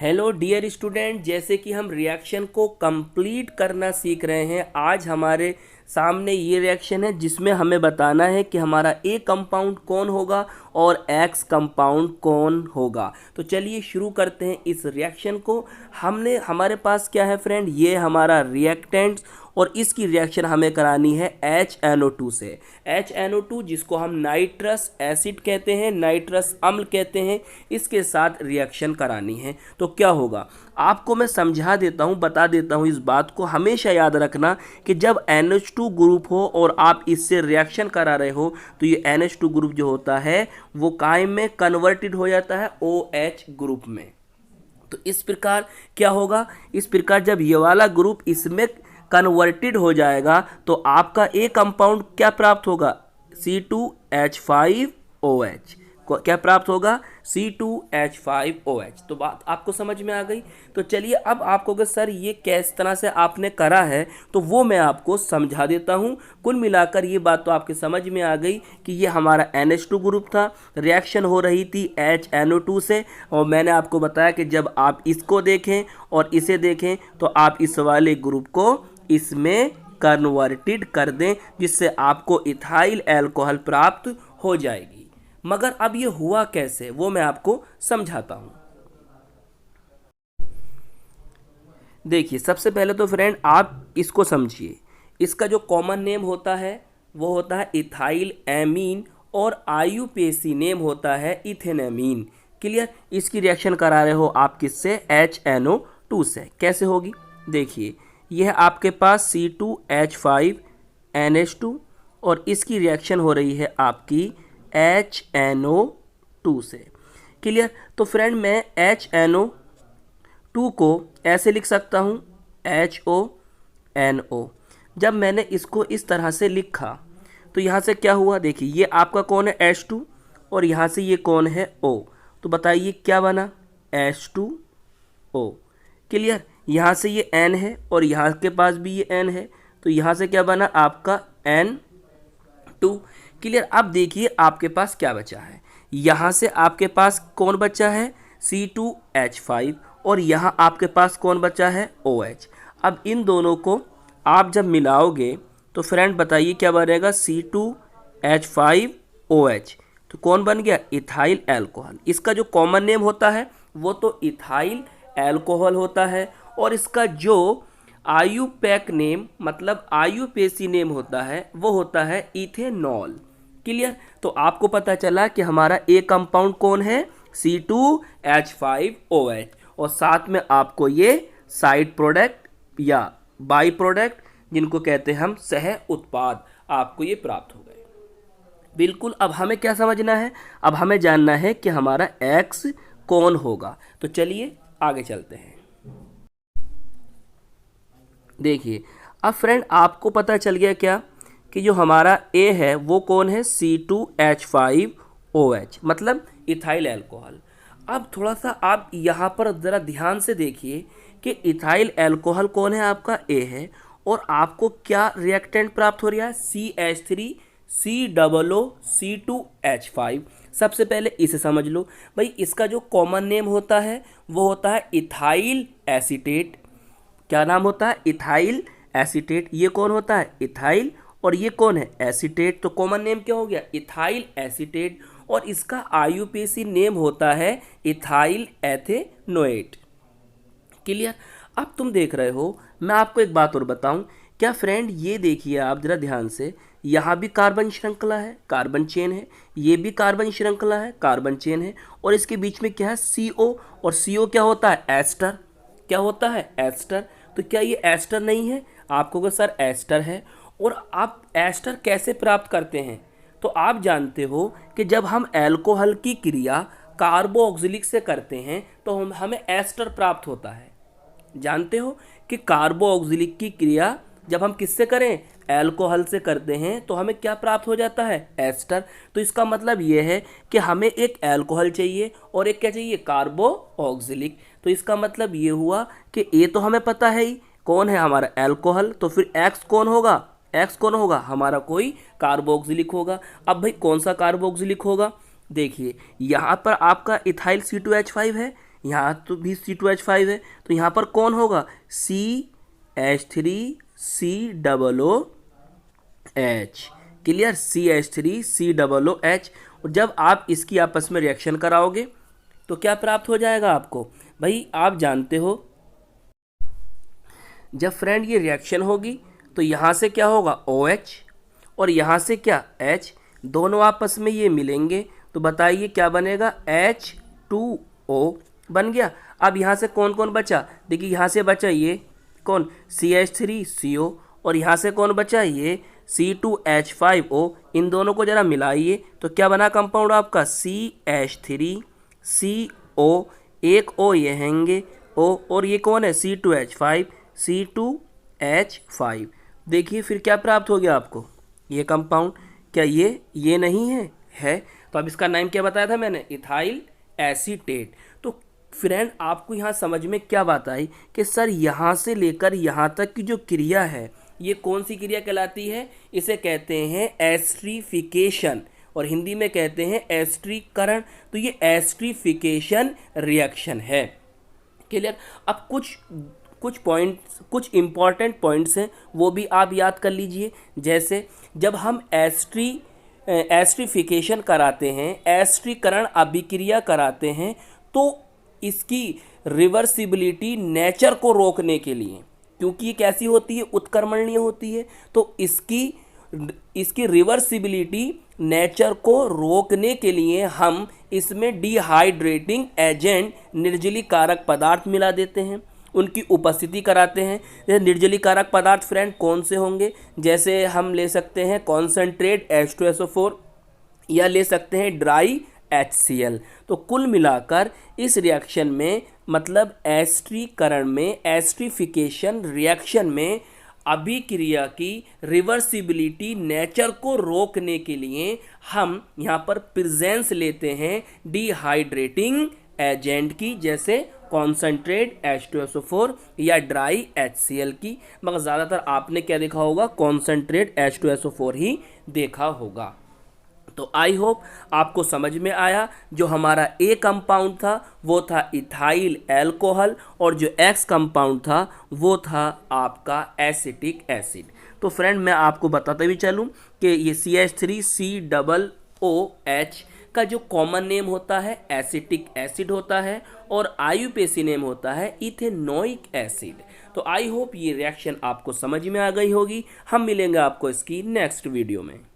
Hello dear student, जैसे कि हम रिएक्शन को कंप्लीट करना सीख रहे हैं। आज हमारे सामने ये रिएक्शन है जिसमें हमें बताना है कि हमारा ए कंपाउंड कौन होगा और एक्स कंपाउंड कौन होगा। तो चलिए शुरू करते हैं इस रिएक्शन को। हमारे पास क्या है फ्रेंड, ये हमारा रिएक्टेंट और इसकी रिएक्शन हमें करानी है HNO2 से। HNO2 जिसको हम नाइट्रस एसिड कहते हैं, नाइट्रस अम्ल कहते हैं, इसके साथ रिएक्शन करानी है। तो क्या होगा आपको मैं समझा देता हूँ, बता देता हूँ। इस बात को हमेशा याद रखना कि जब NH2 ग्रुप हो और आप इससे रिएक्शन करा रहे हो तो ये NH2 ग्रुप जो होता है वो काय में कन्वर्टेड हो जाता है OH ग्रुप में। तो इस प्रकार क्या होगा, इस प्रकार जब ये वाला ग्रुप इसमें कन्वर्टेड हो जाएगा तो आपका ए कंपाउंड क्या प्राप्त होगा, C2H5OH। क्या प्राप्त होगा, C2H5OH। तो बात आपको समझ में आ गई। तो चलिए अब आपको अगर सर ये किस तरह से आपने करा है तो वो मैं आपको समझा देता हूँ। कुल मिलाकर ये बात तो आपके समझ में आ गई कि ये हमारा NH2 ग्रुप था, रिएक्शन हो रही थी HNO2 से, और मैंने आपको बताया कि जब आप इसको देखें और इसे देखें तो आप इस वाले ग्रुप को इसमें कन्वर्टेड कर दें जिससे आपको इथाइल अल्कोहल प्राप्त हो जाएगी। मगर अब ये हुआ कैसे वो मैं आपको समझाता हूं। देखिए सबसे पहले तो फ्रेंड आप इसको समझिए, इसका जो कॉमन नेम होता है वो होता है इथाइल एमीन और आयुपेसी नेम होता है इथेनेमीन। क्लियर। इसकी रिएक्शन करा रहे हो आप किससे, HNO2 से। कैसे होगी देखिए, यह है आपके पास C2H5NH2 और इसकी रिएक्शन हो रही है आपकी HNO2 से। क्लियर। तो फ्रेंड मैं HNO2 को ऐसे लिख सकता हूँ HONO। जब मैंने इसको इस तरह से लिखा तो यहाँ से क्या हुआ, देखिए ये आपका कौन है H2 और यहाँ से ये कौन है O। तो बताइए क्या बना, H2O। क्लियर। यहाँ से ये N है और यहाँ के पास भी ये N है, तो यहाँ से क्या बना आपका N2। क्लियर। अब देखिए आपके पास क्या बचा है, यहाँ से आपके पास कौन बचा है, C2H5, और यहाँ आपके पास कौन बचा है, OH। अब इन दोनों को आप जब मिलाओगे तो फ्रेंड बताइए क्या बनेगा, C2H5OH। तो कौन बन गया, इथाइल अल्कोहल। इसका जो कॉमन नेम होता है वो तो इथाइल अल्कोहल होता है, और इसका जो आयुपैक नेम मतलब आयुपेसी नेम होता है वो होता है इथेनॉल। क्लियर। तो आपको पता चला कि हमारा ए कंपाउंड कौन है, C2H5OH, और साथ में आपको ये साइड प्रोडक्ट या बाई प्रोडक्ट जिनको कहते हैं हम सह उत्पाद, आपको ये प्राप्त हो गए। बिल्कुल। अब हमें क्या समझना है, अब हमें जानना है कि हमारा एक्स कौन होगा। तो चलिए आगे चलते हैं। देखिए अब फ्रेंड आपको पता चल गया क्या कि जो हमारा ए है वो कौन है, C2H5OH मतलब इथाइल अल्कोहल। अब थोड़ा सा आप यहाँ पर ज़रा ध्यान से देखिए कि इथाइल अल्कोहल कौन है, आपका ए है, और आपको क्या रिएक्टेंट प्राप्त हो रहा है, CH3COOC2H5। सबसे पहले इसे समझ लो भाई, इसका जो कॉमन नेम होता है वो होता है इथाइल एसीटेट। क्या नाम होता है, इथाइल एसीटेट। ये कौन होता है, इथाइल, और ये कौन है, एसीटेट। तो कॉमन नेम क्या हो गया, इथाइल एसीटेट, और इसका आयुपेसी नेम होता है इथाइल एथेनोएट। क्लियर। अब तुम देख रहे हो, मैं आपको एक बात और बताऊं क्या फ्रेंड, ये देखिए आप जरा ध्यान से, यहाँ भी कार्बन श्रृंखला है, कार्बन चेन है, ये भी कार्बन श्रृंखला है, कार्बन चेन है, और इसके बीच में क्या है, CO, और CO क्या होता है, एस्टर। क्या होता है, एस्टर। तो क्या ये एस्टर नहीं है, आपको कि सर एस्टर है। और आप एस्टर कैसे प्राप्त करते हैं, तो आप जानते हो कि जब हम अल्कोहल की क्रिया कार्बोक्सिलिक से करते हैं तो हमें एस्टर प्राप्त होता है। जानते हो कि कार्बोक्सिलिक की क्रिया जब हम किससे करें, अल्कोहल से करते हैं, तो हमें क्या प्राप्त हो जाता है, एस्टर। तो इसका मतलब ये है कि हमें एक अल्कोहल चाहिए और एक क्या चाहिए, कार्बोक्सिलिक। तो इसका मतलब ये हुआ कि ए तो हमें पता है ही कौन है, हमारा अल्कोहल। तो फिर एक्स कौन होगा, एक्स कौन होगा, हमारा कोई कार्बोक्सिलिक होगा। अब भाई कौन सा कार्बोक्सिलिक होगा, देखिए यहाँ पर आपका इथाइल C2H5 है, यहाँ तो भी C2H5 है, तो यहाँ पर कौन होगा, CH3COOH। Clear, CH3COOH। और जब आप इसकी आपस में रिएक्शन कराओगे तो क्या प्राप्त हो जाएगा आपको, भाई आप जानते हो जब फ्रेंड ये रिएक्शन होगी तो यहाँ से क्या होगा OH और यहाँ से क्या H, दोनों आपस में ये मिलेंगे तो बताइए क्या बनेगा, H2O बन गया। अब यहाँ से कौन कौन बचा, देखिए यहाँ से बचा ये कौन CH3CO और यहाँ से कौन बचा ये C2H5O। इन दोनों को जरा मिलाइए तो क्या बना कंपाउंड आपका CH3CO, एक O ये हैंगे O और ये कौन है C2H5। देखिए फिर क्या प्राप्त हो गया आपको, ये कंपाउंड, क्या ये नहीं है तो अब इसका नाम क्या बताया था मैंने, इथाइल एसीटेट। तो फ्रेंड आपको यहाँ समझ में क्या बात आई कि सर यहाँ से लेकर यहाँ तक की जो क्रिया है ये कौन सी क्रिया कहलाती है, इसे कहते हैं एस्ट्रीफिकेशन और हिंदी में कहते हैं एस्ट्रीकरण। तो ये एस्ट्रीफिकेशन रिएक्शन है। क्लियर। अब कुछ इंपॉर्टेंट पॉइंट्स हैं वो भी आप याद कर लीजिए। जैसे जब हम एस्ट्रीफिकेशन कराते हैं, एस्ट्रीकरण अभिक्रिया कराते हैं, तो इसकी रिवर्सिबिलिटी नेचर को रोकने के लिए, क्योंकि ये कैसी होती है, उत्क्रमणीय होती है, तो इसकी रिवर्सिबिलिटी नेचर को रोकने के लिए हम इसमें डिहाइड्रेटिंग एजेंट निर्जलीकारक पदार्थ मिला देते हैं, उनकी उपस्थिति कराते हैं। जैसे निर्जलीकारक पदार्थ फ्रेंड कौन से होंगे, जैसे हम ले सकते हैं कॉन्सेंट्रेट H2SO4 या ले सकते हैं ड्राई HCl। तो कुल मिलाकर इस रिएक्शन में मतलब एस्ट्रीकरण में, एस्ट्रीफिकेशन रिएक्शन में अभिक्रिया की रिवर्सिबिलिटी नेचर को रोकने के लिए हम यहाँ पर प्रेजेंस लेते हैं डिहाइड्रेटिंग एजेंट की, जैसे कॉन्सेंट्रेट H2SO4 या ड्राई HCl की। मगर ज़्यादातर आपने क्या देखा होगा, कॉन्सेंट्रेट H2SO4 ही देखा होगा। तो आई होप आपको समझ में आया। जो हमारा ए कंपाउंड था वो था इथाइल अल्कोहल और जो एक्स कंपाउंड था वो था आपका एसिटिक एसिड। तो फ्रेंड मैं आपको बताते भी चलूँ कि ये CH3COOH का जो कॉमन नेम होता है एसिटिक एसिड होता है और आईयूपीएसी नेम होता है इथेनोइक एसिड। तो आई होप ये रिएक्शन आपको समझ में आ गई होगी। हम मिलेंगे आपको इसकी नेक्स्ट वीडियो में।